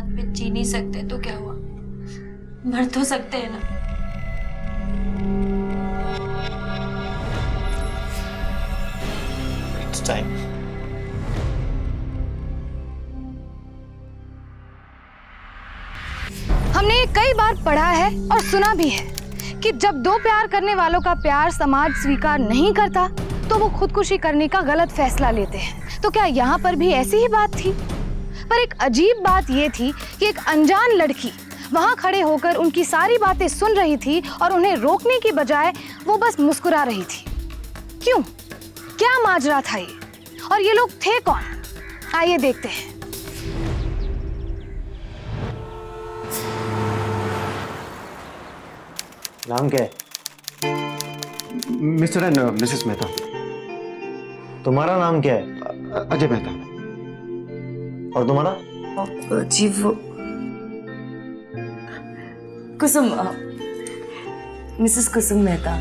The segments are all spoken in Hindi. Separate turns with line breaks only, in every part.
में जी नहीं सकते तो क्या हुआ, मर तो सकते हैं ना।
It's time.
हमने ये कई बार पढ़ा है और सुना भी है कि जब दो प्यार करने वालों का प्यार समाज स्वीकार नहीं करता तो वो खुदकुशी करने का गलत फैसला लेते हैं। तो क्या यहाँ पर भी ऐसी ही बात थी? पर एक अजीब बात ये थी कि एक अनजान लड़की वहां खड़े होकर उनकी सारी बातें सुन रही थी और उन्हें रोकने की बजाय वो बस मुस्कुरा रही थी। क्यों? क्या माजरा था ये? और ये लोग थे कौन? आइए देखते हैं।
नाम क्या है?
Mister and Mrs Mehta.
तुम्हारा नाम क्या है?
अजय मेहता।
और तुम्हारा?
जी वो कुसुम, मिसेस कुसुम मेहता।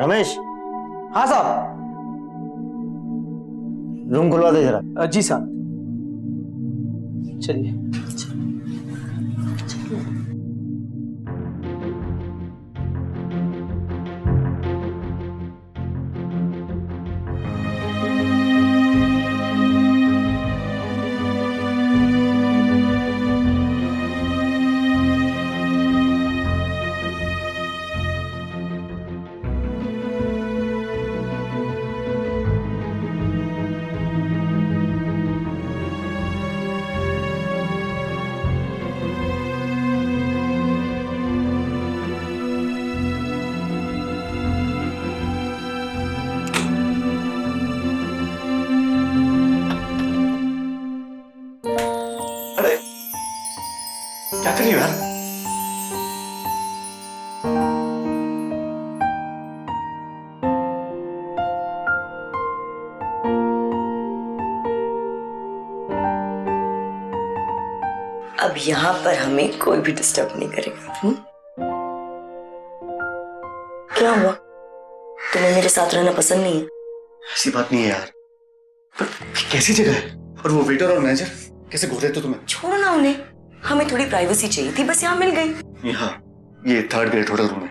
रमेश,
हाँ साहब।
रूम खुलवा दे जरा।
जी साहब। चलिए। अरे क्या कर रही हो यार?
अब यहाँ पर हमें कोई भी डिस्टर्ब नहीं करेगा। क्या हुआ? तुम्हें मेरे साथ रहना पसंद नहीं है?
ऐसी बात नहीं है यार। पर कैसी जगह है? और वो वेटर और मैनेजर कैसे घूर रहे थे तुम्हें?
छोड़ो ना उन्हें, हमें थोड़ी प्राइवेसी चाहिए थी, बस यहाँ मिल गई।
यहाँ ये 3rd ग्रेड होटल रूम है।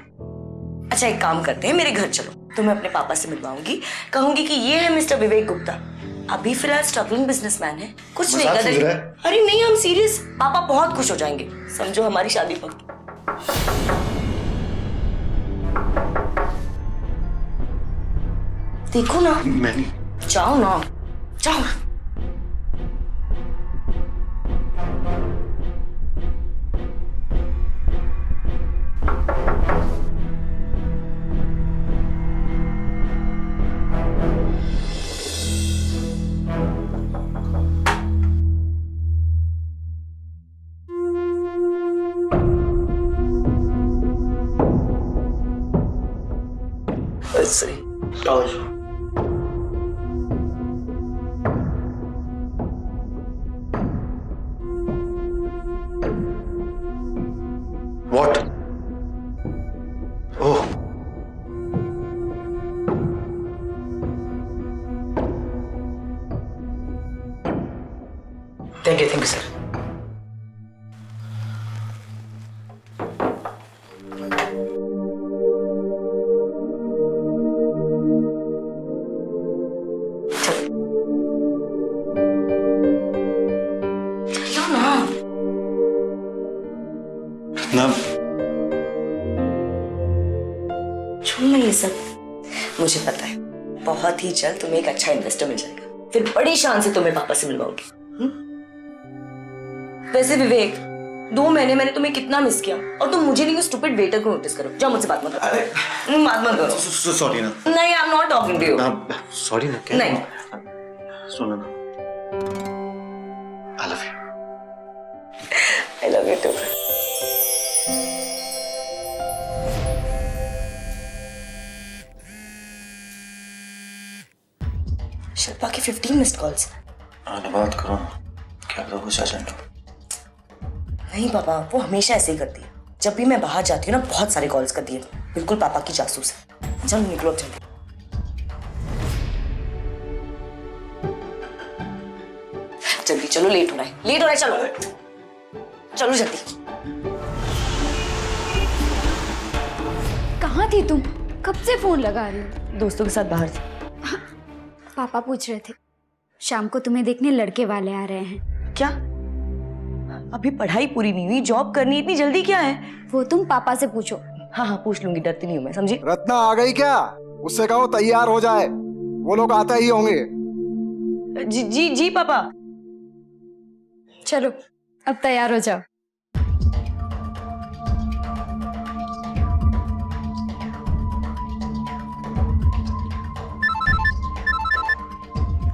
अच्छा एक काम करते हैं, मेरे घर चलो, तुम्हें अपने पापा से मिलवाऊंगी, कहूंगी कि ये है मिस्टर विवेक गुप्ता, अभी फिलहाल स्ट्रगलिंग बिजनेसमैन है, कुछ नहीं
मजाक
कर
सूझ रहा
रहे।
है?
अरे नहीं, हम सीरियस, पापा बहुत खुश हो जाएंगे, समझो हमारी शादी पक्की। देखो ना।
मैं नहीं।
जाओ ना, जाओ ना। सही।
What? Oh.
Thank you sir.
ना
छोड़ना ये सब, मुझे पता है बहुत ही जल्द तुम्हें एक अच्छा इन्वेस्टर मिल जाएगा, फिर बड़ी शान से तुम्हें पापा से मिलवाऊंगी। वैसे विवेक, 2 महीने मैंने तुम्हें कितना मिस किया और तुम मुझे नहीं, उस स्टूपिड वेटर को नोटिस करो। जाओ मुझसे बात मत करो। बात मत करो।
सॉरी ना।
नहीं, I am not talking to you.
Sorry ना। क्या?
नहीं।
सुनो ना। I love you.
I love you too. Shilpa की 15 मिस्ड कॉल्स।
आने बात करो, क्या पता कुछ अर्जेंट हो।
नहीं पापा, वो हमेशा ऐसे ही करती है, जब भी मैं बाहर जाती हूँ ना बहुत सारे कॉल्स करती है, बिल्कुल पापा की जासूस है। चलो निकलो, चलो। चलो, लेट हो रहा है, चलो चलो जल्दी।
कहाँ थी तुम? कब से फोन लगा रही हो?
दोस्तों के साथ बाहर थी।
पापा पूछ रहे थे शाम को तुम्हें देखने लड़के वाले आ रहे हैं।
क्या? अभी पढ़ाई पूरी नहीं हुई, जॉब करनी, इतनी जल्दी क्या है?
वो तुम पापा से पूछो।
हाँ पूछ लूंगी, डरती नहीं हूँ मैं, समझी?
रत्ना आ गई क्या? उससे कहो तैयार हो जाए, वो लोग आते ही होंगे।
जी पापा।
चलो अब तैयार हो जाओ।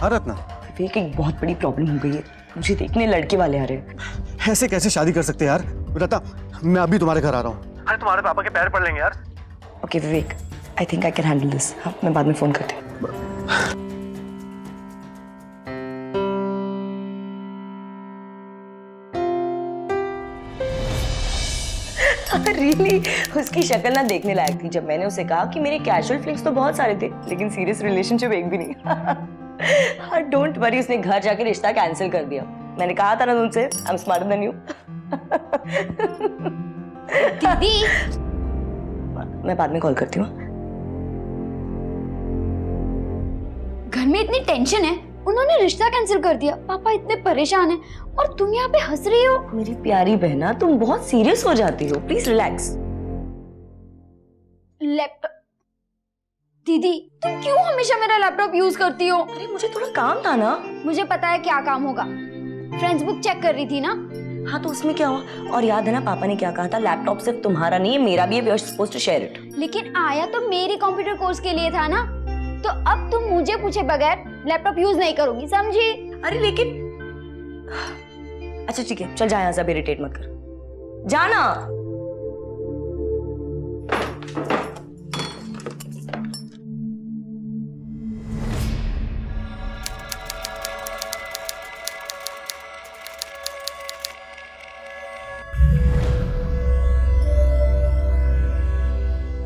हाँ रत्ना,
विवेक, एक बहुत बड़ी प्रॉब्लम हो गई है, मुझे देखने लड़के वाले आ रहे हैं।
ऐसे कैसे शादी कर सकते हैं यार? रत्ना, मैं अभी तुम्हारे घर आ रहा हूँ। अरे तुम्हारे पापा के पैर पड़ लेंगे यार।
Okay Vivek, I think I can handle this. हाँ, मैं बाद में फोन करती हूँ। रियली उसकी शक्ल ना देखने लायक थी। जब मैंने उसे कहा कि मेरे कैजुअल फ्लिंग्स तो बहुत सारे थे लेकिन सीरियस रिलेशनशिप एक भी नहीं। डोंट वरी, उसने घर जाके रिश्ता कैंसिल कर दिया। मैंने कहा था ना तुमसे, I am smarter than you.
दीदी,
मैं बाद में कॉल करती हूँ।
घर में इतनी टेंशन है, उन्होंने रिश्ता कैंसिल कर दिया, पापा इतने परेशान हैं और तुम यहाँ पे हंस रही हो।
मेरी प्यारी बहना, तुम बहुत सीरियस हो जाती हो, प्लीज रिलैक्स।
लैपटॉप दीदी, तुम क्यों हमेशा मेरा लैपटॉप यूज करती हो?
अरे मुझे थोड़ा काम था ना।
मुझे पता है क्या काम होगा, फ्रेंड्स बुक चेक कर रही थी ना।
हाँ तो उसमें क्या हुआ? और याद है ना पापा ने क्या कहा था, लैपटॉप सिर्फ तुम्हारा नहीं है, मेरा भी है, we are supposed to share it.
लेकिन आया तो मेरी कंप्यूटर कोर्स के लिए था ना, तो अब तुम मुझे पूछे बगैर लैपटॉप यूज नहीं करोगी, समझी?
अरे लेकिन अच्छा ठीक है, चल जा यहाँ से, अब इरिटेट मत कर, जाना।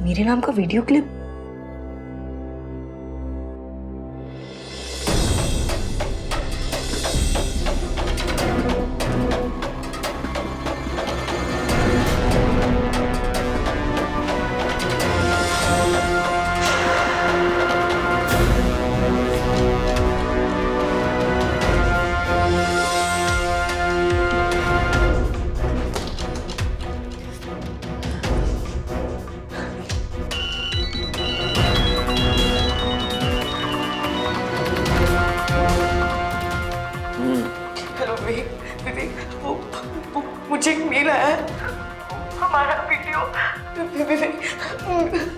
मेरे नाम का वीडियो क्लिप? मुझे मेल आया है, हमारा वीडियो,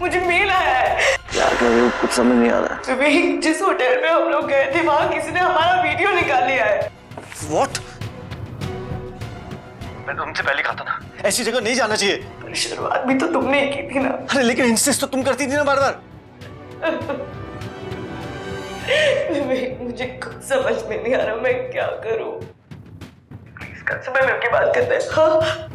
मुझे मेल आया है।
क्या कर रहे हो? कुछ समझ नहीं आ रहा।
विवेक, जिस होटल में हम लोग गए थे वहां किसी ने हमारा वीडियो निकाल लिया है।
What? मैंने तुमसे पहले कहा था ना, ऐसी जगह नहीं जाना चाहिए।
शुरुआत भी तो तुमने ही की थी ना।
अरे लेकिन इंसिस्ट तो तुम करती थी ना बार बार।
विवेक, मुझे कुछ समझ में नहीं आ रहा, मैं क्या करूं? प्लीज कल सुबह मिलके बात करते हैं। हाँ?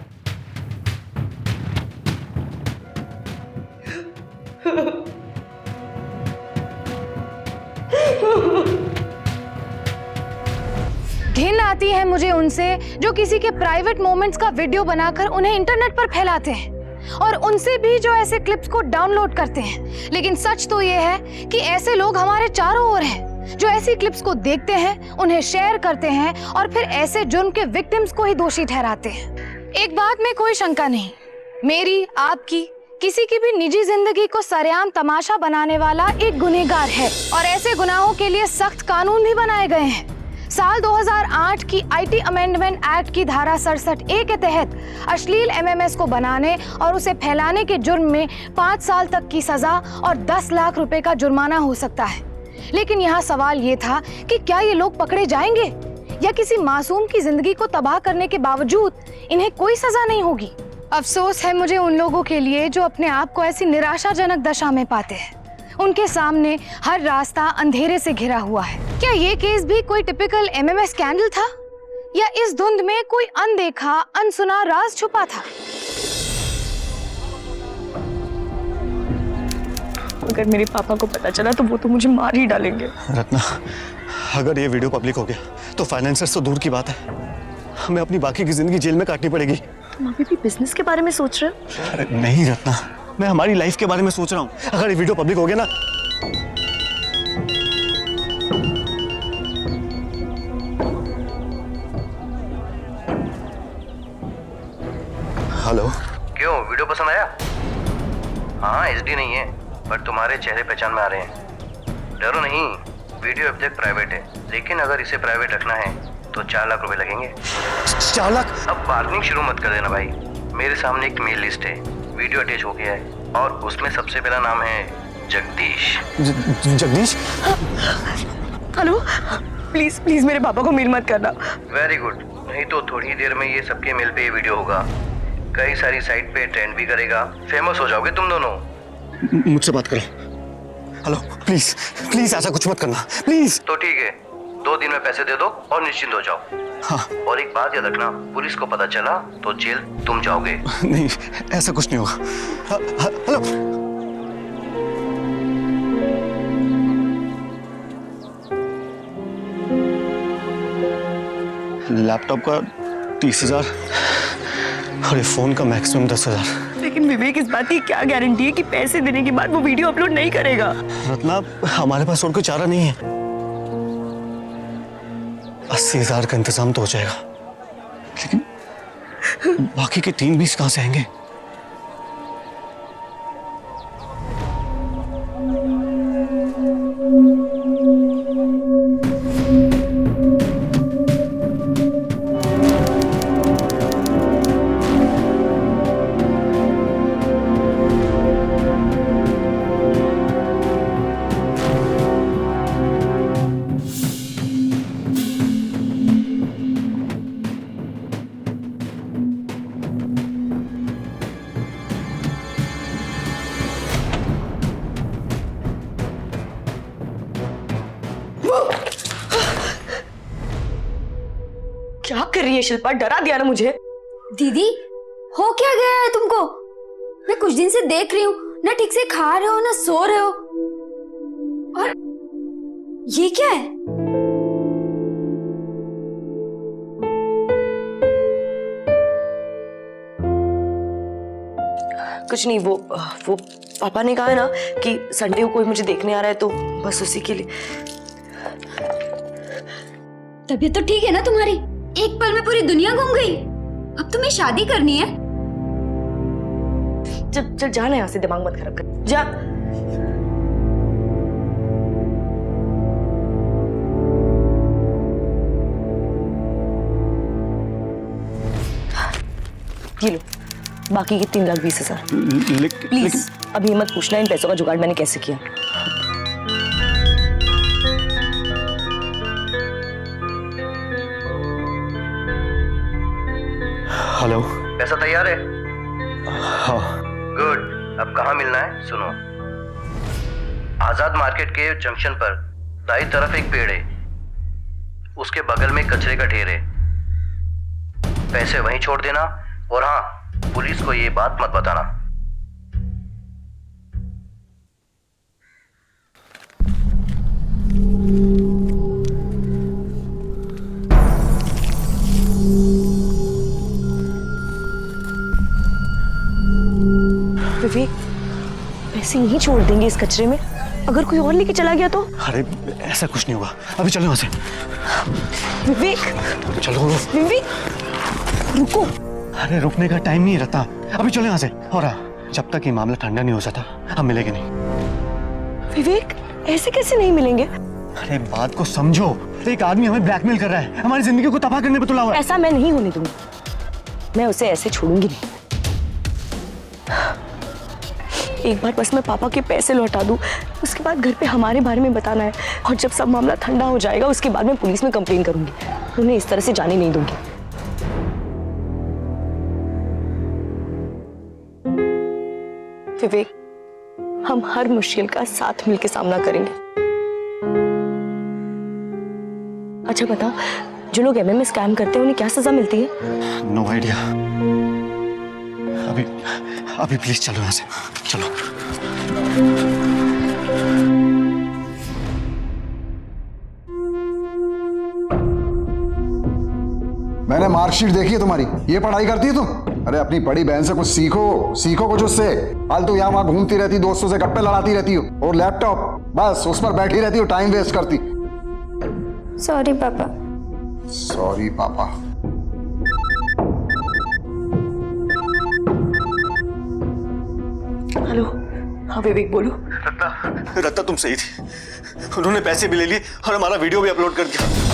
घिन आती है मुझे उनसे जो किसी के प्राइवेट मोमेंट्स का वीडियो बनाकर उन्हें इंटरनेट पर फैलाते हैं, और उनसे भी जो ऐसे क्लिप्स को डाउनलोड करते हैं। लेकिन सच तो ये है कि ऐसे लोग हमारे चारों ओर हैं जो ऐसी क्लिप्स को देखते हैं, उन्हें शेयर करते हैं और फिर ऐसे जुर्म के विक्टिम्स को ही दोषी ठहराते हैं। एक बात में कोई शंका नहीं, मेरी, आपकी, किसी की भी निजी जिंदगी को सरेआम तमाशा बनाने वाला एक गुनहगार है, और ऐसे गुनाहों के लिए सख्त कानून भी बनाए गए हैं। साल 2008 की आईटी अमेंडमेंट एक्ट की धारा 67A के तहत अश्लील एमएमएस को बनाने और उसे फैलाने के जुर्म में 5 साल तक की सजा और 10 लाख रुपए का जुर्माना हो सकता है। लेकिन यहाँ सवाल ये था कि क्या ये लोग पकड़े जाएंगे या किसी मासूम की जिंदगी को तबाह करने के बावजूद इन्हें कोई सजा नहीं होगी। अफसोस है मुझे उन लोगों के लिए जो अपने आप को ऐसी निराशाजनक दशा में पाते हैं। उनके सामने हर रास्ता अंधेरे से घिरा हुआ है। क्या ये केस भी कोई टिपिकल एमएमएस स्कैंडल था या इस धुंध में कोई अनदेखा अनसुना राज छुपा था?
अगर मेरे पापा को पता चला तो वो तो मुझे मार ही डालेंगे।
रत्ना, अगर ये वीडियो पब्लिक हो गया तो फाइनेंसर्स तो दूर की बात है, हमें अपनी बाकी की जिंदगी जेल में काटनी पड़ेगी।
तुम अभी भी बिजनेस के बारे में सोच रहे हो?
अरे नहीं रत्ना, मैं हमारी लाइफ के बारे में सोच रहा हूँ। अगर ये वीडियो पब्लिक हो गया ना, हेलो,
क्यों, वीडियो पसंद आया? हाँ, एचडी नहीं है पर तुम्हारे चेहरे पहचान में आ रहे हैं। डरो नहीं, वीडियो अब तक प्राइवेट है, लेकिन अगर इसे प्राइवेट रखना है तो 4 लाख रुपए लगेंगे।
4 लाख?
अब बार्गेनिंग शुरू मत कर देना भाई। मेरे सामने एक मेल लिस्ट है, वीडियो अटैच हो गया है और उसमें सबसे पहला नाम है Jagdish.
Jagdish?
Hello, please please मेरे पापा को मेल मत करना।
वेरी गुड, नहीं तो थोड़ी देर में ये सबके मेल पे ये वीडियो होगा, कई सारी साइट पे ट्रेंड भी करेगा, फेमस हो जाओगे तुम दोनों।
मुझसे बात करो। हेलो, प्लीज प्लीज ऐसा कुछ मत करना, प्लीज।
तो ठीक है, 2 दिन में पैसे दे दो और निश्चिंत हो जाओ।
हाँ।
और एक बात याद रखना, पुलिस को पता चला तो जेल तुम जाओगे।
नहीं, ऐसा कुछ नहीं होगा। हेलो, लैपटॉप का 30,000 और ये फोन का मैक्सिमम 10,000।
लेकिन विवेक, इस बात की क्या गारंटी है कि पैसे देने के बाद वो वीडियो अपलोड नहीं करेगा?
रत्ना, हमारे पास और कोई चारा नहीं है। 80,000 का इंतजाम तो हो जाएगा, लेकिन बाकी के 3-20 कहां से आएंगे?
क्या कर रही है शिल्पा? डरा दिया ना मुझे।
दीदी, हो क्या गया है तुमको? मैं कुछ दिन से देख रही हूँ, ना ठीक से खा रहे हो ना सो रहे हो। और ये क्या है?
कुछ नहीं, वो पापा ने कहा है ना कि संडे को कोई मुझे देखने आ रहा है, तो बस उसी के लिए।
तबीयत तो ठीक है ना तुम्हारी? एक पल में पूरी दुनिया घूम गई। अब तुम्हें शादी करनी है?
चल चल जाना यहाँ से, दिमाग मत खराब कर, जा। ये लो, बाकी के 3,20,000। प्लीज अभी मत पूछना इन पैसों का जुगाड़ मैंने कैसे किया।
हेलो।
पैसा तैयार है?
हाँ।
गुड, अब कहाँ मिलना है सुनो। आजाद मार्केट के जंक्शन पर दाईं तरफ एक पेड़ है, उसके बगल में कचरे का ढेर है। पैसे वहीं छोड़ देना, और हाँ, पुलिस को ये बात मत बताना।
विवेक, पैसे यहीं छोड़ देंगे इस कचरे में? अगर कोई और लेके चला गया तो?
अरे ऐसा कुछ नहीं होगा, अभी चलो यहाँ से।
विवेक,
चलो।
विवेक रुको।
अरे रुकने का टाइम नहीं रहता, अभी चलो यहाँ से। और हाँ, जब तक ये मामला ठंडा नहीं हो जाता हम मिलेंगे नहीं।
विवेक, ऐसे कैसे नहीं मिलेंगे?
अरे बात को समझो, एक आदमी हमें ब्लैकमेल कर रहा है, हमारी जिंदगी को तबाह करने पे तुला हुआ है।
ऐसा मैं नहीं होने दूंगी, मैं उसे ऐसे छोड़ूंगी नहीं। एक बार बस मैं पापा के पैसे लौटा दूं, उसके बाद घर पे हमारे बारे में बताना है, और जब सब मामला ठंडा हो जाएगा उसके बाद मैं पुलिस में कंप्लेन करूंगी। उन्हें इस तरह से जाने नहीं दूंगी। विवेक, हम हर मुश्किल का साथ मिलकर सामना करेंगे। अच्छा बता, जो लोग एमएमए स्कैम करते हैं उन्हें क्या सजा मिलती है?
No idea. अभी प्लीज चलो यहाँ से, चलो।
मैंने मार्कशीट देखी है तुम्हारी, ये पढ़ाई करती है तुम? अरे अपनी बड़ी बहन से कुछ सीखो, सीखो कुछ उससे। फालतू यहाँ वहां घूमती रहती, दोस्तों से गप्पे लड़ाती रहती हो, और लैपटॉप बस उस पर बैठी रहती हो, टाइम वेस्ट करती।
सॉरी पापा।
सॉरी पापा।
हेलो, हाँ विवेक बोलो।
रत्ता तुम सही थी, उन्होंने पैसे भी ले लिए और हमारा वीडियो भी अपलोड कर दिया।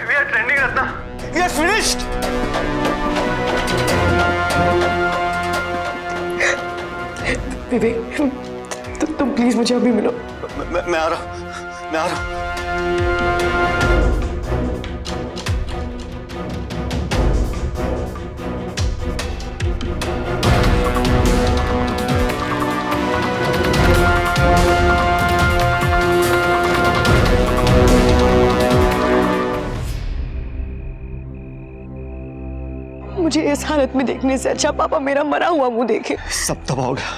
We are trending, Ratna. We are finished।
विवेक तुम प्लीज मुझे अभी मिलो।
मैं आ रहा हूं, मैं आ रहा हूं।
मुझे इस हालत में देखने से अच्छा पापा मेरा मरा हुआ मुंह देखे।
सब तबाह हो गया,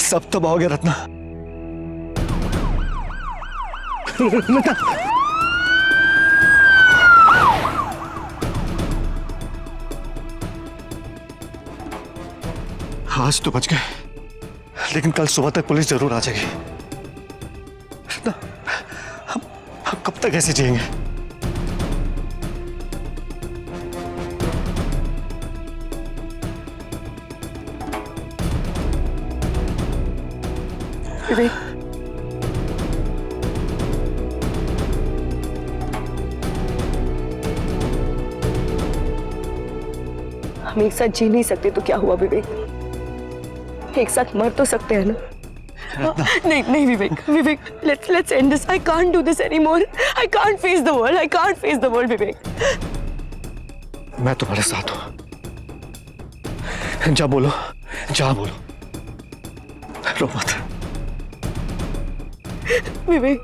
सब तबाह हो गया रत्ना। आज तो बच गए, लेकिन कल सुबह तक पुलिस जरूर आ जाएगी। रत्ना, हम कब तक ऐसे जिएंगे?
विवेक हम एक साथ जी नहीं सकते तो क्या हुआ विवेक? एक साथ मर तो सकते हैं ना? नहीं नहीं विवेक, विवेक let's end this. I can't do this anymore. I can't face the world. I can't face the world, विवेक।
मैं तुम्हारे साथ हूं, जा बोलो, जा बोलो, रो मत।
विवेक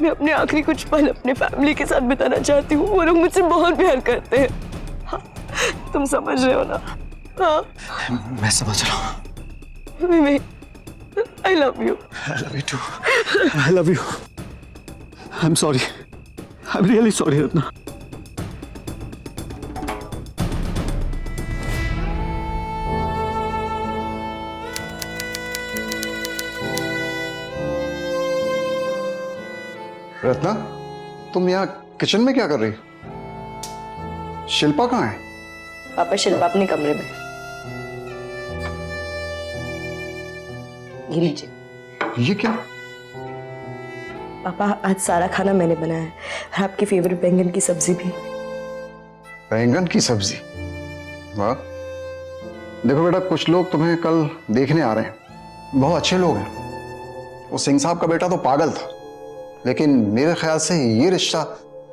मैं अपने आखिरी कुछ पल अपने फैमिली के साथ बिताना चाहती हूँ। वो लोग मुझसे बहुत प्यार करते हैं। हाँ, तुम समझ रहे हो ना? हाँ
मैं समझ रहा हूँ।
विवेक I love you.
I love you too. I love you. I'm sorry. I'm really sorry, Ratna.
Ratna, तुम यहाँ किचन में क्या कर रही हो? शिल्पा कहाँ है?
पापा शिल्पा अपने कमरे में। ये लीजिए।
ये क्या?
पापा आज सारा खाना मैंने बनाया है, और आपकी फेवरेट बैंगन की सब्जी भी।
बैंगन की सब्जी? वाह। देखो बेटा, कुछ लोग तुम्हें कल देखने आ रहे हैं, बहुत अच्छे लोग हैं। वो सिंह साहब का बेटा तो पागल था, लेकिन मेरे ख्याल से ये रिश्ता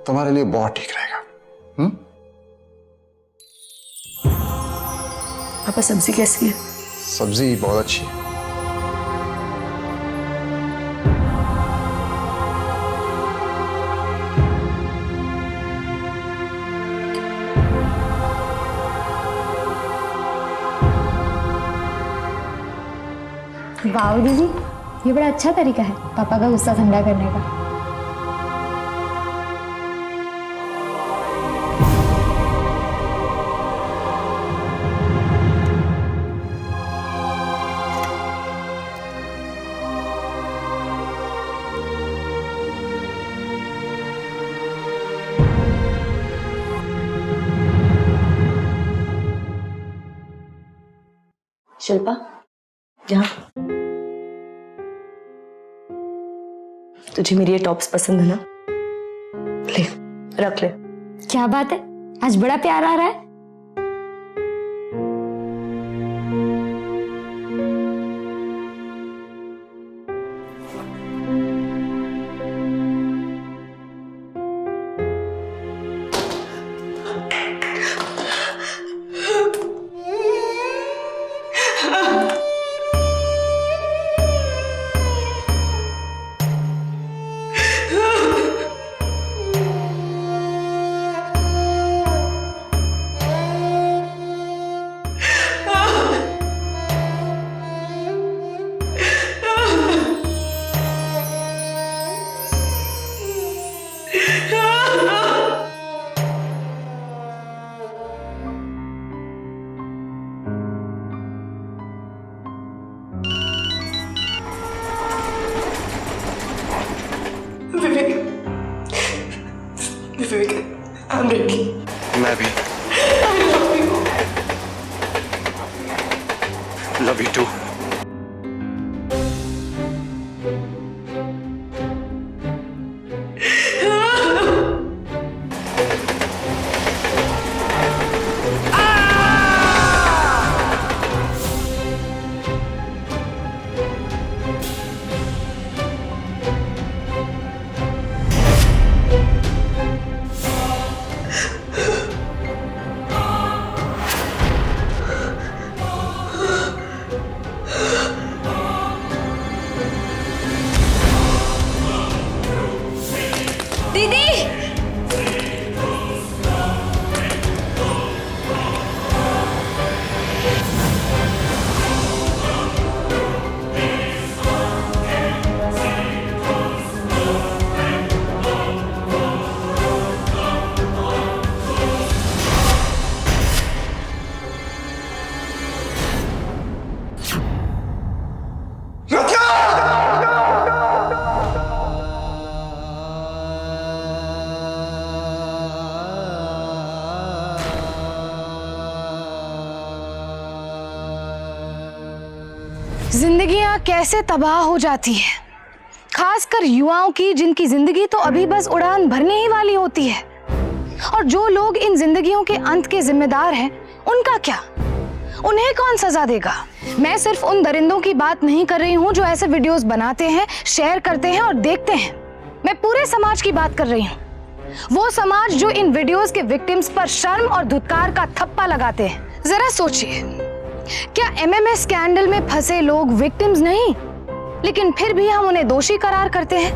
तुम्हारे लिए बहुत ठीक रहेगा।
पापा सब्जी कैसी है?
सब्जी बहुत अच्छी है।
वाह दीदी, ये बड़ा अच्छा तरीका है पापा का गुस्सा ठंडा करने का।
शिल्पा यहाँ, तुझे मेरी ये टॉप्स पसंद है ना? ले रख ले।
क्या बात है, आज बड़ा प्यार आ रहा है।
मैं भी लव यू टू।
दीदी
जिंदगियां कैसे तबाह हो जाती है, खासकर युवाओं की, जिनकी जिंदगी तो अभी बस उड़ान भरने ही वाली होती है। और जो लोग इन जिंदगियों के अंत के जिम्मेदार हैं, उनका क्या? उन्हें कौन सजा देगा? मैं सिर्फ उन दरिंदों की बात नहीं कर रही हूँ जो ऐसे वीडियोस बनाते हैं, शेयर करते हैं और देखते हैं। मैं पूरे समाज की बात कर रही हूँ। वो समाज जो इन वीडियोस के विक्टिम्स पर शर्म और धुतकार का थप्पा लगाते हैं। जरा सोचिए, क्या एमएमए स्कैंडल में फंसे लोग विक्टिम्स नहीं, लेकिन फिर भी हम उन्हें दोषी करार करते हैं?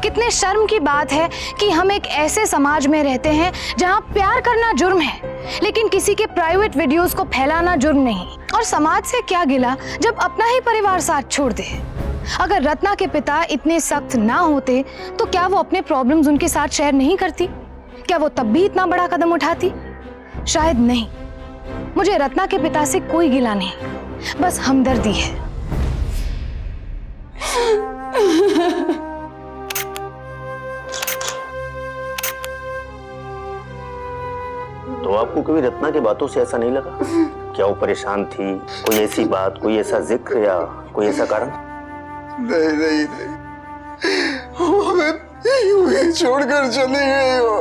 कितने शर्म की बात है कि हम एक ऐसे समाज में रहते हैं जहां प्यार करना जुर्म है, लेकिन किसी के प्राइवेट वीडियोस को फैलाना जुर्म नहीं। और समाज से क्या गिला जब अपना ही परिवार साथ छोड़ दे। अगर रत्ना के पिता इतने सख्त ना होते तो क्या वो अपने प्रॉब्लम्स उनके साथ शेयर नहीं करती? क्या वो तब भी इतना बड़ा कदम उठाती? शायद नहीं। मुझे रत्ना के पिता से कोई गिला नहीं, बस हमदर्दी है।
तो आपको कभी रत्ना की बातों से ऐसा नहीं लगा? क्या वो परेशान थी? कोई ऐसी बात, कोई ऐसा जिक्र या कोई ऐसा कारण?
नहीं नहीं नहीं, वो हमें यूं ही छोड़कर चली गई हो।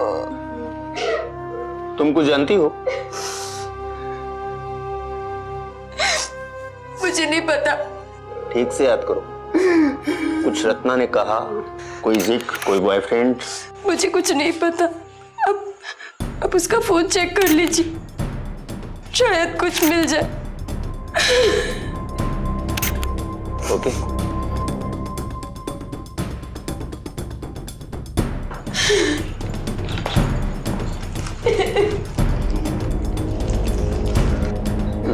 तुम कुछ जानती हो?
मुझे नहीं पता।
ठीक से याद करो। कुछ रत्ना ने कहा? कोई जिक्र, कोई बॉयफ्रेंड?
मुझे कुछ नहीं पता। अब उसका फोन चेक कर लीजिए, शायद कुछ मिल जाए।
ओके।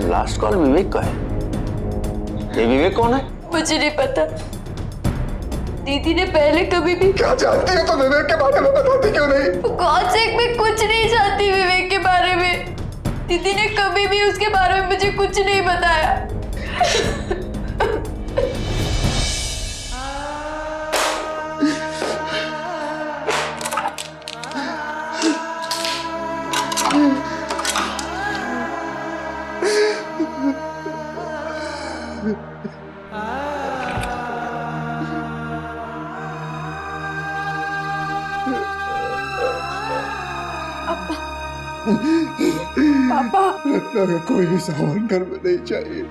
लास्ट कॉल विवेक का है। ये विवेक कौन है?
मुझे नहीं पता। दीदी ने पहले कभी भी।
क्या जानती हो तो विवेक के बारे में बताती क्यों नहीं?
गॉड सेक, मैं कुछ नहीं जानती विवेक के बारे में। दीदी ने कभी भी उसके बारे में मुझे कुछ नहीं बताया। पापा,
रत्ना का कोई भी सामान घर में नहीं चाहिए।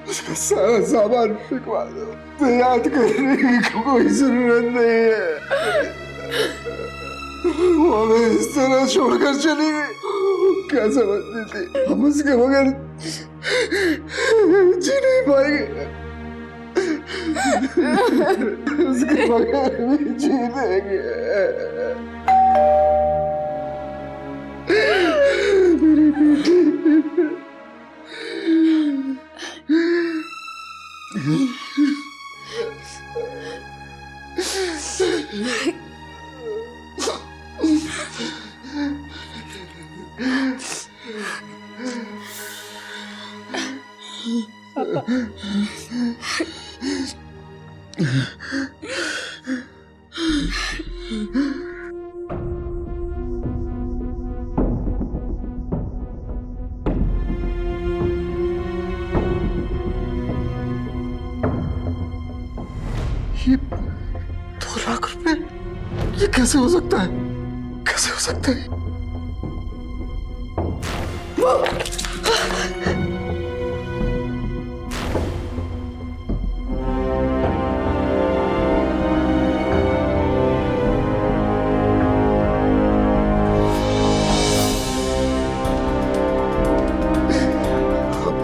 उसका सारा सामान फेंकवा दो। तो याद करने की कोई जरूरत नहीं है। वो हमें इस तरह छोड़कर चली गई। क्या समझती थी हम उसके बगैर जी नहीं पाएंगे? उसके बगैर भी जी लेंगे। मेरी बेटी। कैसे हो सकता है? कैसे हो सकता है?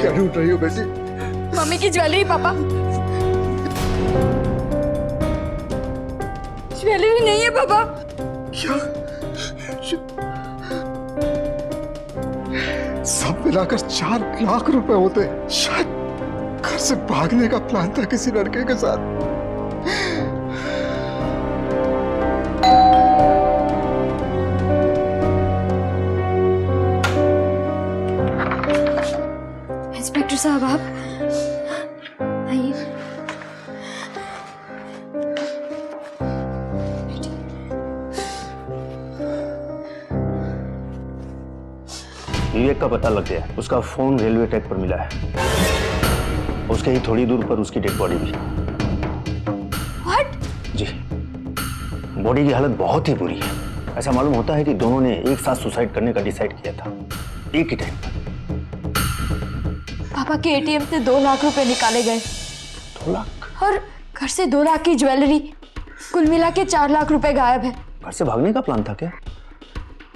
क्या ढूंढ रही हो बेटी?
मम्मी की ज्वेलरी पापा।
ज्वेलरी नहीं है पापा।
क्या? सब मिलाकर 4 लाख रुपए होते। शायद घर से भागने का प्लान था किसी लड़के के साथ।
इंस्पेक्टर साहब आप आइए।
विवेक का पता लग गया। उसका फोन रेलवे ट्रैक पर मिला है। उसके ही थोड़ी दूर पर उसकी डेड बॉडी भी।
व्हाट?
जी, बॉडी की हालत बहुत ही बुरी है। ऐसा मालूम होता है कि दोनों ने एक साथ सुसाइड करने का डिसाइड किया था, एक ही टाइम पर।
पापा के एटीएम से 2 लाख रुपए निकाले गए
2 लाख?
और घर से 2 लाख की ज्वेलरी, कुल मिला के 4 लाख रुपए गायब है।
घर से भागने का प्लान था क्या?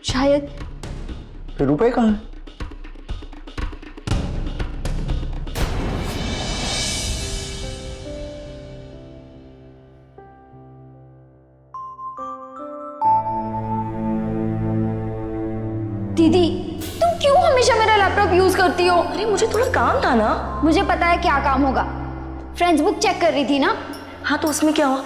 शायद।
फिर रुपए कहाँ हैं?
दीदी तुम क्यों हमेशा मेरा लैपटॉप यूज करती हो?
अरे मुझे थोड़ा काम था ना।
मुझे पता है क्या काम होगा। फ्रेंड्स बुक चेक कर रही थी ना।
हाँ तो उसमें क्या हुआ?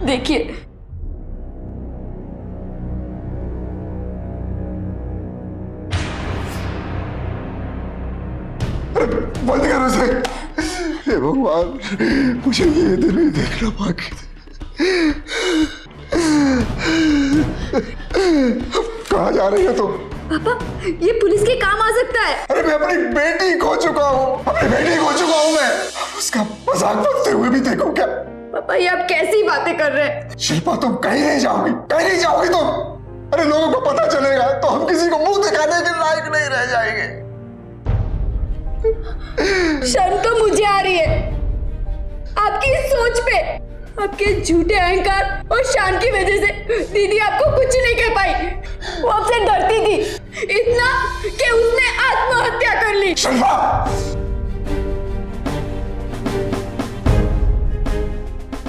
देखिए
बंद करो इसे। हे भगवान, मुझे ये दिन नहीं देखना बाकी था। कहाँ जा रही हो तुम?
पापा ये पुलिस के काम आ सकता है।
अरे मैं अपनी बेटी खो चुका हूँ। अपनी बेटी खो चुका हूँ मैं। उसका मजाक बनते हुए भी देखो क्या?
पापा ये आप कैसी बातें कर रहे हैं?
शिल्पा तुम कहीं नहीं जाओगी, कहीं नहीं जाओगी तुम। अरे लोगों को पता चलेगा तो हम किसी को मुंह दिखाने के लायक नहीं रह जाएंगे।
शर्म तो मुझे आ रही है आपकी इस सोच पे। आपके झूठे अहंकार और शान की वजह से दीदी आपको कुछ नहीं कह पाई। वो आपसे डरती थी इतना कि उसने आत्महत्या कर ली।
शिल्पा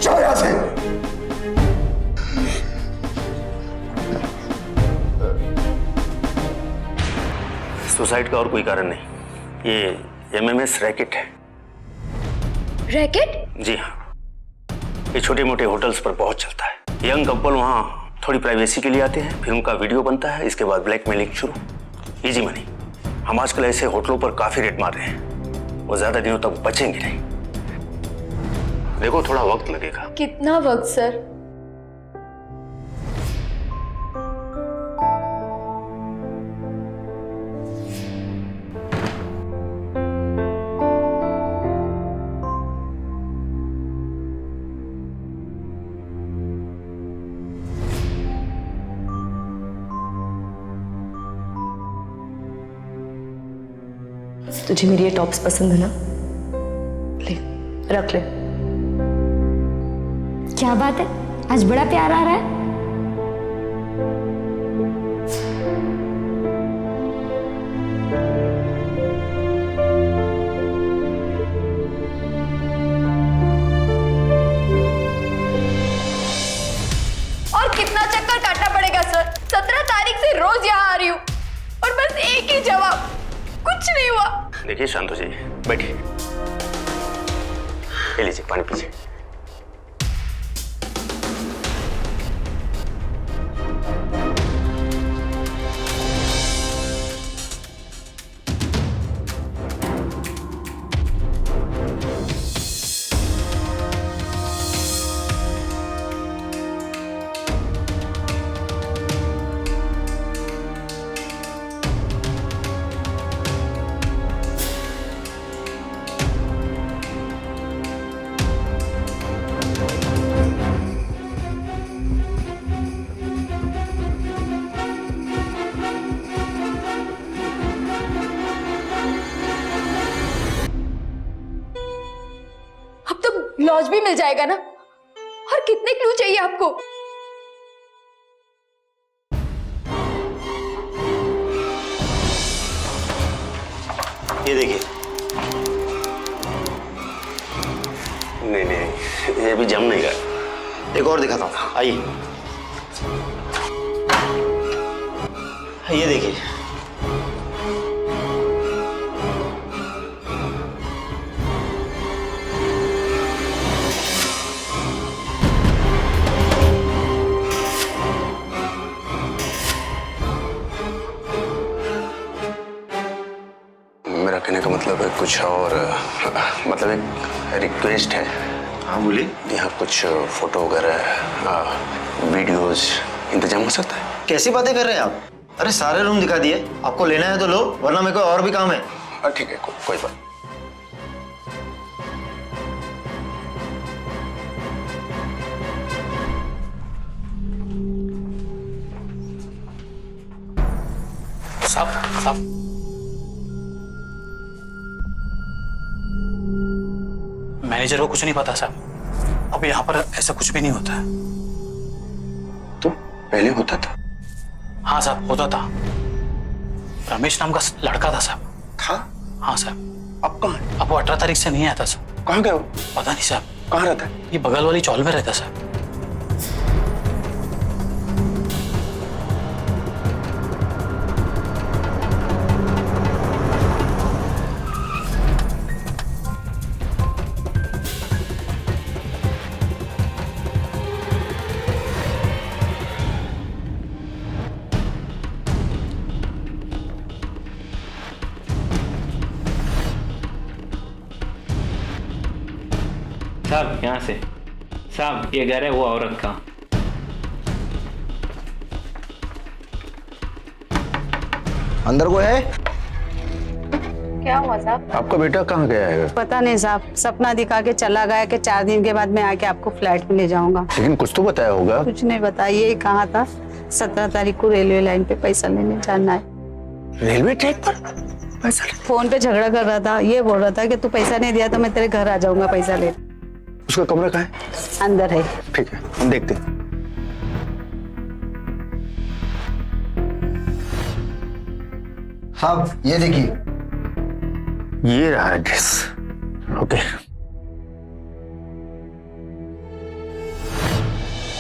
चलो यहाँ से।
सुसाइड का और कोई कारण नहीं, ये MMS रैकेट है।
रैकेट?
जी हाँ, ये छोटे मोटे होटल्स पर बहुत चलता है। यंग कपल वहाँ थोड़ी प्राइवेसी के लिए आते हैं, फिर उनका वीडियो बनता है, इसके बाद ब्लैकमेलिंग शुरू। Easy money. हम आजकल ऐसे होटलों पर काफी रेट मार रहे हैं, वो ज्यादा दिनों तक बचेंगे नहीं। देखो थोड़ा वक्त लगेगा।
कितना वक्त सर?
तुझे मेरी ये टॉप्स पसंद है ना? ले रख ले।
क्या बात है, आज बड़ा प्यार आ रहा है। और कितना चक्कर काटना पड़ेगा सर? 17 तारीख से रोज यहाँ आ रही हूँ और बस एक ही जवाब, कुछ नहीं हुआ।
देखिए शांत हो जाइए, बैठिए, ले लीजिए पानी पीजिए।
लॉज भी मिल जाएगा ना? और कितने क्लू चाहिए आपको?
ये देखिए। नहीं नहीं, ये भी जम नहीं रहा।
एक और दिखाता हूँ, आइए। ये देखिए।
मेरा कहने का मतलब है कुछ और, मतलब एक रिक्वेस्ट है।
हाँ बोलिए।
यहाँ कुछ फोटो वगैरह वीडियोस इंतजाम हो सकता है?
कैसी बातें कर रहे हैं आप? अरे सारे रूम दिखा दिए, आपको लेना है तो लो, वरना मेरे को और भी काम है।
ठीक है, कोई बात।
साहब मैनेजर को कुछ नहीं पता साहब। अब यहाँ पर ऐसा कुछ भी नहीं होता है।
तो पहले होता था?
हाँ साहब, होता था। रमेश नाम का लड़का था साहब।
था?
हाँ साहब।
अब कहाँ है?
अब वो 18 तारीख से नहीं आता साहब।
कहाँ गया वो?
पता नहीं साहब।
कहाँ रहता है?
ये बगल वाली चौल में रहता साहब।
साहब यहाँ से। साहब ये घर है वो औरत का।
अंदर को है?
क्या हुआ साहब?
आपका बेटा कहाँ गया है?
पता नहीं साहब, सपना दिखा के चला गया कि 4 दिन के बाद मैं आके आपको फ्लैट में ले जाऊंगा।
लेकिन कुछ तो बताया होगा।
कुछ नहीं बताया, यही कहा था 17 तारीख को रेलवे लाइन पे पैसा लेने जाना है।
रेलवे ट्रैक पर पैसा?
फोन पे झगड़ा कर रहा था, ये बोल रहा था कि तू पैसा नहीं दिया तो मैं तेरे घर आ जाऊंगा पैसा ले।
उसका कमरा कहाँ है?
अंदर है।
ठीक है, हम देखते हैं। साहब ये देखिए,
ये रहा एड्रेस। ओके।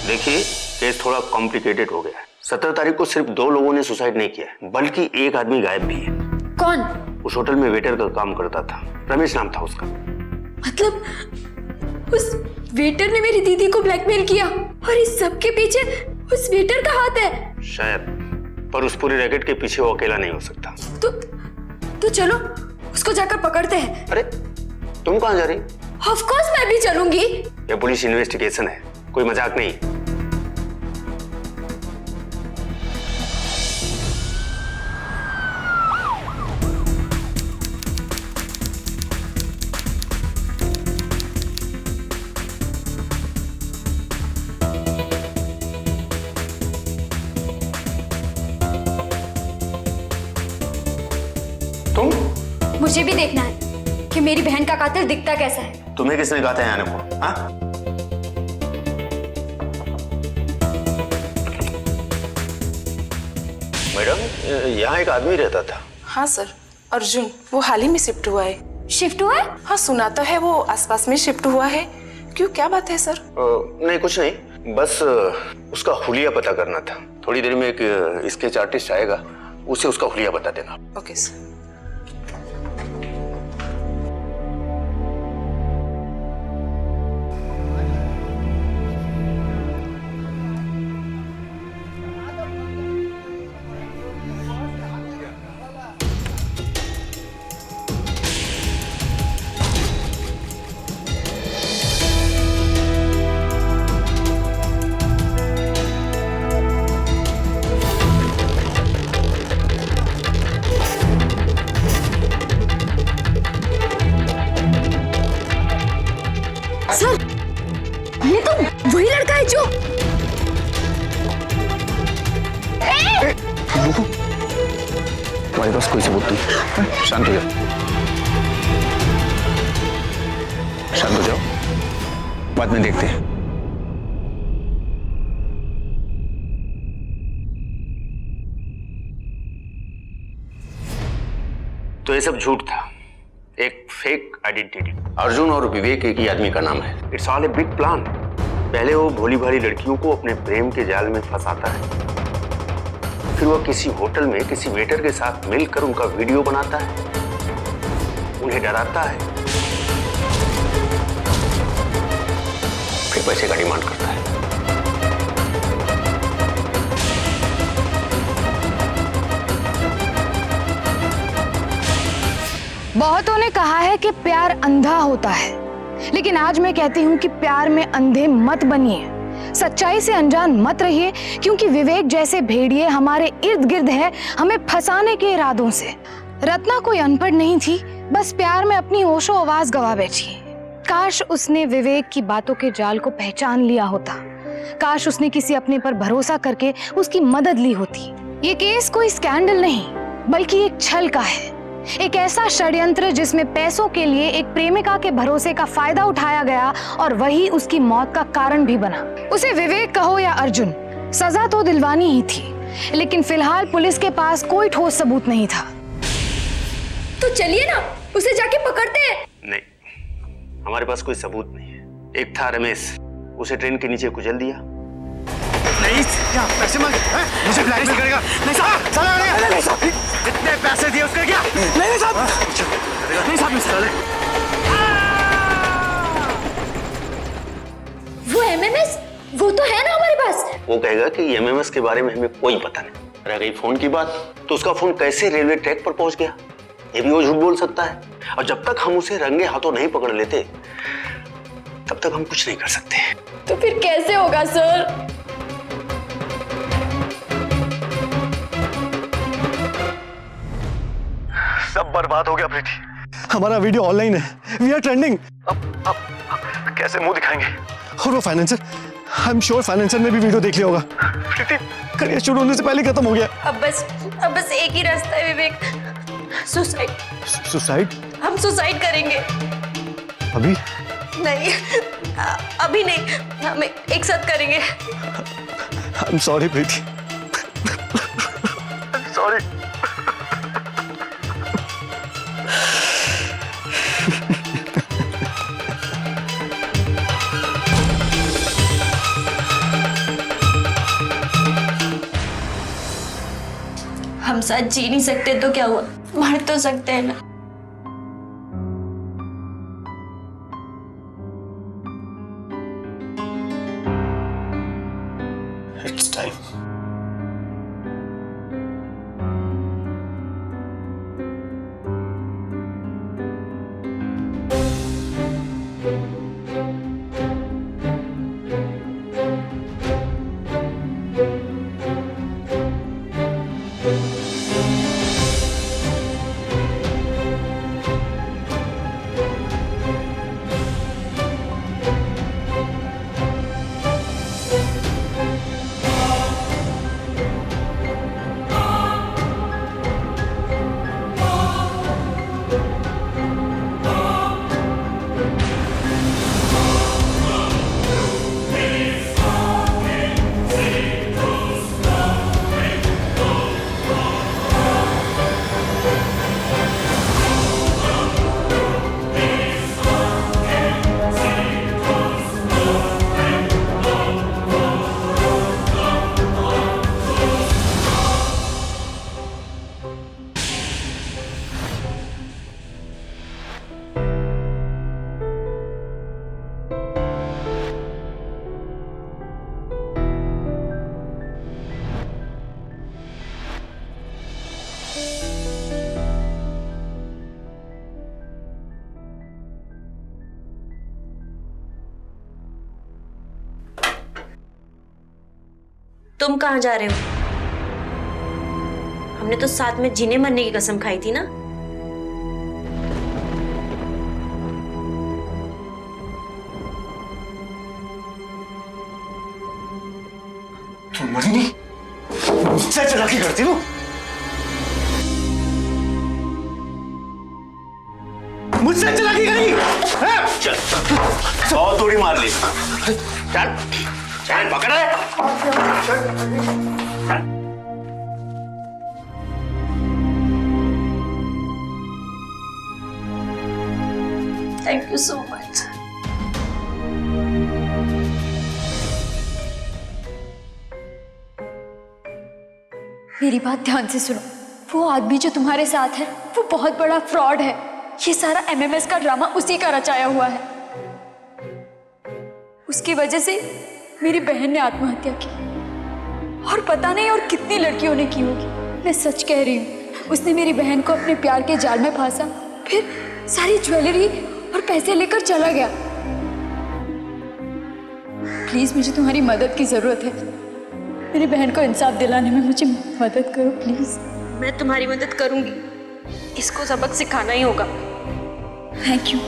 देखिए, केस थोड़ा कॉम्प्लिकेटेड हो गया है। 17 तारीख को सिर्फ 2 लोगों ने सुसाइड नहीं किया है, बल्कि एक आदमी गायब भी है।
कौन?
उस होटल में वेटर का काम करता था, रमेश नाम था उसका।
मतलब उस वेटर ने मेरी दीदी को ब्लैकमेल किया और इस सब के पीछे उस वेटर का हाथ है?
शायद, पर उस पूरे रैकेट के पीछे वो अकेला नहीं हो सकता।
तो चलो उसको जाकर पकड़ते हैं।
अरे तुम कहाँ जा रही?
ऑफ कोर्स मैं भी चलूंगी।
ये पुलिस इन्वेस्टिगेशन है, कोई मजाक नहीं।
मुझे भी देखना है कि मेरी बहन का कातिल दिखता कैसा है।
तुम्हें किसने कहा था आने को? हाँ? मैडम, यहाँ एक आदमी रहता था।
हाँ सर, अर्जुन। वो हाल ही में शिफ्ट हुआ है।
शिफ्ट हुआ है?
हाँ सुना तो है वो आसपास में शिफ्ट हुआ है। क्यों, क्या बात है सर?
नहीं कुछ नहीं, बस उसका हुलिया पता करना था। थोड़ी देर में एक स्केच आर्टिस्ट आएगा, उसे उसका हुलिया बता देना।
Okay sir.
ये तो वही लड़का है जो
हमारे पास कोई सबूत नहीं। शांत हो जाओ, शांत हो जाओ।
बाद में देखते हैं। तो ये सब झूठ था, एक फेक आइडेंटिटी। अर्जुन और विवेक एक ही आदमी का नाम है। It's all a big plan. पहले वो भोली भाली लड़कियों को अपने प्रेम के जाल में फंसाता है, फिर वो किसी होटल में किसी वेटर के साथ मिलकर उनका वीडियो बनाता है, उन्हें डराता है, फिर पैसे का डिमांड करता है।
बहुतों ने कहा है कि प्यार अंधा होता है, लेकिन आज मैं कहती हूँ कि प्यार में अंधे मत बनिए, सच्चाई से अनजान मत रहिए, क्योंकि विवेक जैसे भेड़िए हमारे इर्द गिर्द है हमें फंसाने के इरादों से। रत्ना कोई अनपढ़ नहीं थी, बस प्यार में अपनी होशो आवाज गवा बैठी। काश उसने विवेक की बातों के जाल को पहचान लिया होता, काश उसने किसी अपने पर भरोसा करके उसकी मदद ली होती। ये केस कोई स्कैंडल नहीं, बल्कि एक छल का है, एक ऐसा षड्यंत्र जिसमें पैसों के लिए एक प्रेमिका के भरोसे का फायदा उठाया गया और वही उसकी मौत का कारण भी बना। उसे विवेक कहो या अर्जुन, सजा तो दिलवानी ही थी, लेकिन फिलहाल पुलिस के पास कोई ठोस सबूत नहीं था।
तो चलिए ना, उसे जाके पकड़ते हैं।
नहीं, हमारे पास कोई सबूत नहीं है। एक था रमेश, उसे ट्रेन के नीचे कुचल दिया।
नहीं, क्या पैसे मांगे? मुझे ब्लैकमेल करेगा? नहीं साहब, चला करेगा? नहीं साहब, जितने पैसे दिए उसका क्या? नहीं साहब, नहीं साहब, नहीं साहब।
वो एमएमएस, वो तो है ना हमारे पास।
वो कहेगा कि एमएमएस के बारे में हमें कोई पता नहीं। रह गई फोन की बात, तो उसका फोन कैसे रेलवे ट्रैक पर पहुंच गया, ये भी वो झूठ बोल सकता है। और जब तक हम उसे रंगे हाथों नहीं पकड़ लेते, तब तक हम कुछ नहीं कर सकते।
तो फिर कैसे होगा सर?
सब बर्बाद हो गया प्रीति। हमारा वीडियो ऑनलाइन है, वी आर ट्रेंडिंग। अब कैसे मुंह दिखाएंगे? और वो financer, I am sure financer ने भी वीडियो देख लिया होगा। प्रीति, करियर शुरू होने से पहले खत्म हो गया।
अब बस एक ही रास्ता है विवेक, सुसाइड।
सुसाइड?
हम सुसाइड करेंगे।
अभी?
नहीं, अभी नहीं, हम एक साथ करेंगे।
I am sorry Preeti, sorry.
हम साथ जी नहीं सकते तो क्या हुआ, मर तो सकते हैं ना।
It's time.
तुम कहाँ जा रहे हो? हमने तो साथ में जीने मरने की कसम खाई थी ना।
तुम मरी नहीं, मुझसे चालाकी करती हो, मुझसे चालाकी करी। चल
बहुत दूरी मार ली। चल चल पकड़ है।
Thank you so much. मेरी बात ध्यान से सुनो। वो आदमी जो तुम्हारे साथ है वो बहुत बड़ा फ्रॉड है। ये सारा एमएमएस का ड्रामा उसी का रचाया हुआ है। उसकी वजह से मेरी बहन ने आत्महत्या की और पता नहीं और कितनी लड़कियों ने की होगी। मैं सच कह रही हूँ, उसने मेरी बहन को अपने प्यार के जाल में फांसा, फिर सारी ज्वेलरी और पैसे लेकर चला गया। प्लीज मुझे तुम्हारी मदद की जरूरत है। मेरी बहन को इंसाफ दिलाने में मुझे मदद करो प्लीज।
मैं तुम्हारी मदद करूंगी, इसको सबक सिखाना ही होगा।
Thank you.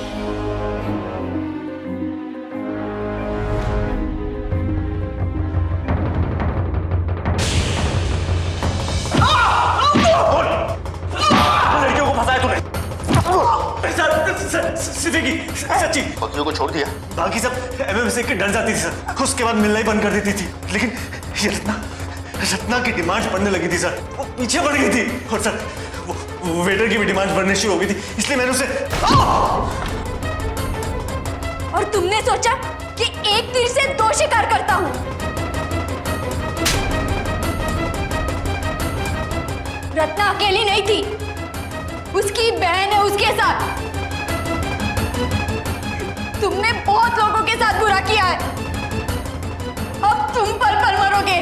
लड़कियों को फंसाया तूने। सच्ची बकरियों को छोड़ दिया।
बाकी सब एमएमएस के डर जाती थी सर, उसके बाद मिलना ही बंद कर देती थी। लेकिन ये रत्ना की डिमांड बढ़ने लगी थी सर, वो पीछे बढ़ गई थी। और सर वो वेटर की भी डिमांड बढ़ने शुरू हो गई थी, इसलिए मैंने उसे
और तुमने सोचा कि एक तीर से दो शिकार करता हूं। रत्ना अकेली नहीं थी, उसकी बहन है उसके साथ। तुमने बहुत लोगों के साथ बुरा किया है, अब तुम पर मरोगे।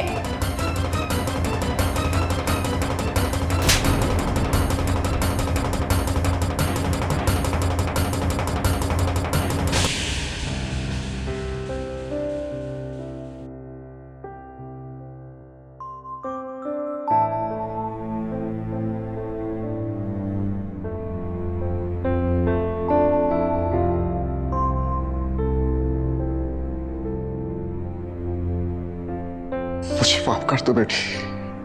मुझे माफ कर दो बेटी,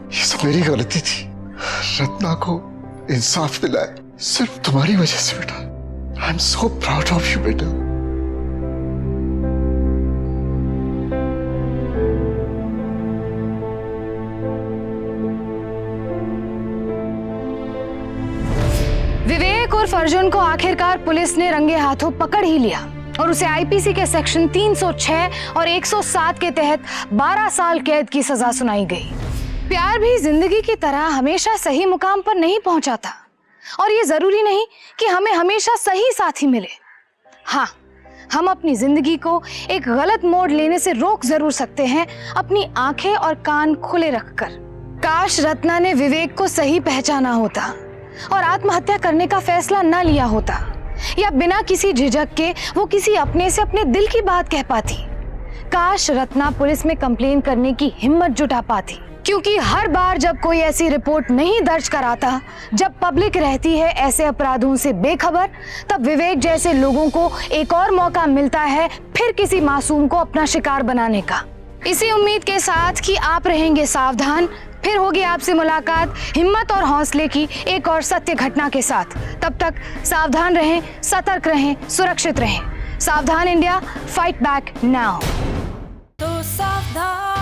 ये सब मेरी गलती थी। रत्ना को इंसाफ मिला है सिर्फ तुम्हारी वजह से बेटा। I am so proud of you बेटा।
विवेक और अर्जुन को आखिरकार पुलिस ने रंगे हाथों पकड़ ही लिया और उसे आईपीसी के सेक्शन 306 और 107 के तहत 12 साल कैद की सजा सुनाई गई। प्यार भी जिंदगी की तरह हमेशा सही मुकाम पर नहीं पहुंचाता और ये जरूरी नहीं कि हमें हमेशा सही साथी मिले। हाँ, हम अपनी जिंदगी को एक गलत मोड़ लेने से रोक जरूर सकते हैं, अपनी आंखें और कान खुले रखकर। काश रत्ना ने विवेक को सही पहचाना होता और आत्महत्या करने का फैसला न लिया होता, या बिना किसी झिझक के वो किसी अपने से अपने दिल की बात कह पाती। काश रत्ना पुलिस में कंप्लेन करने की हिम्मत जुटा पाती, क्योंकि हर बार जब कोई ऐसी रिपोर्ट नहीं दर्ज कराता, जब पब्लिक रहती है ऐसे अपराधों से बेखबर, तब विवेक जैसे लोगों को एक और मौका मिलता है फिर किसी मासूम को अपना शिकार बनाने का। इसी उम्मीद के साथ कि आप रहेंगे सावधान, फिर होगी आपसे मुलाकात हिम्मत और हौसले की एक और सत्य घटना के साथ। तब तक सावधान रहें, सतर्क रहें, सुरक्षित रहें। सावधान इंडिया, फाइट बैक नाउ।
तो सावधान।